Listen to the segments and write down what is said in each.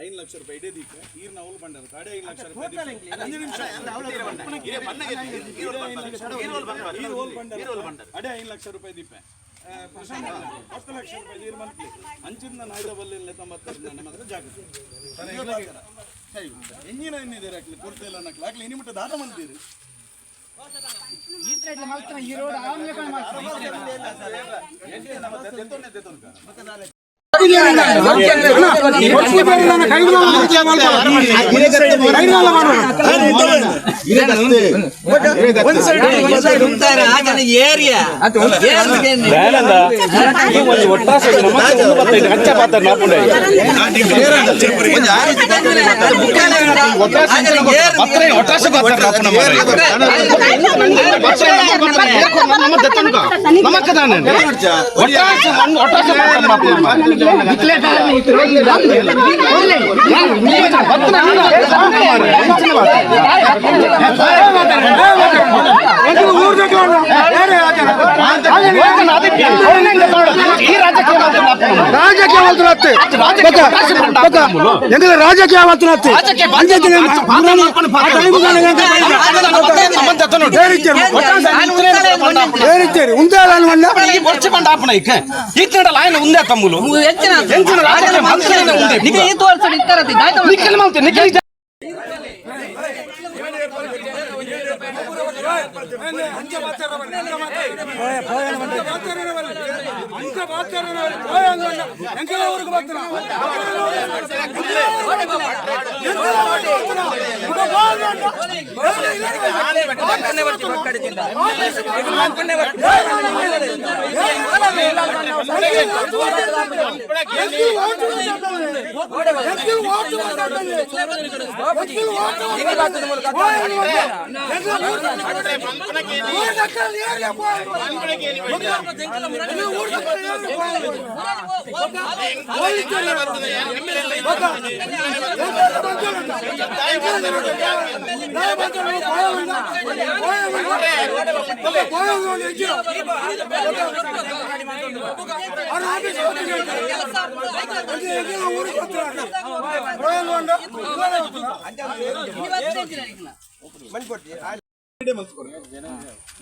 5 ಲಕ್ಷ ರೂಪಾಯಿ ಇಡೇ ದೀಪ ಈರ್ನ ಅವಳು ಬಂಡಾರ ಕಡೆ 5 ಲಕ್ಷ ರೂಪಾಯಿ ಅಡೆ 5 ಲಕ್ಷ ರೂಪಾಯಿ ದೀಪ ಪ್ರಶಾಂತ್ 10 ಲಕ್ಷ ರೂಪಾಯಿ ನೀರು ಮಂತ್ಲಿ ಅಂಚಿನ ನಾಯ್ದಬಲ್ಲಿ 90 ನಮ್ಮ ಹತ್ರ ಜಾಗ ಎಂಜಿನ ಏನಿದೆ ಹಾಕ್ಲಿ ಕೊಡ್ತಾ ಇಲ್ಲ ಅನ್ನಕ್ಕೆ ಹಾಕ್ಲಿ ಇನ್ನು ಮುಟ್ಟ ದಾಟ ಮಂತೀರಿ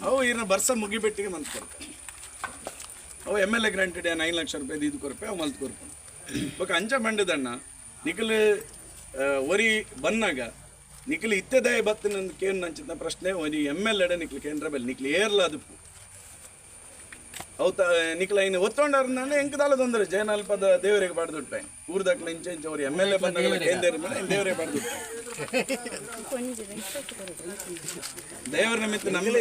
ಅವು ಇರ್ನ ಬರ್ಸ ಮುಗಿಬೆಟ್ಟಿಗೆ ಮಂತ್ ಕೊಡ್ತಾರೆ ಅವು MLA ಗ್ರಾಂಟೆಡ್ 9 ಲಕ್ಷ ರೂಪಾಯಿ ಇದು ಕೊರ್ಪೆ ಅವು ಮಲ್ತ್ ಕೊರ್ಪೆ ಬೊಕ ಅಂಚ ಬಂಡದಣ್ಣ ನಿಖಲ್ ಒರಿ ಬನ್ನಾಗ ನಿಖಲ್ ಇತ್ತೆದಾಯ ಬತ್ತಿನ ಕೇನ್ ನಂಚಿನ ಪ್ರಶ್ನೆ ಒರಿ MLA ನಿಖಲ್ ಕೇಂದ್ರ ಬೆಲ್ ನಿಖಲ್ ಏರ್ಲ ಅದು ಅವು ನಿಖಲ ಇನ್ನು ಒತ್ತೊಂಡಾರ ಎಂಕದಾಲ ತೊಂದರೆ ಜಯನಾಲ್ಪದ ದೇವರಿಗೆ ಪಡೆದುಟ್ಟೆ ಊರ್ದಾಕ್ಲ ಇಂಚೆ ಅವ್ರು MLA ಬಂದಾಗ ಕೇಂದ್ರ ಮೇಲೆ ದೇವರೇ ಪಡೆದುಟ್ಟೆ ದೇವರ ನಿಮಿತ್ತ ನಮಗೆ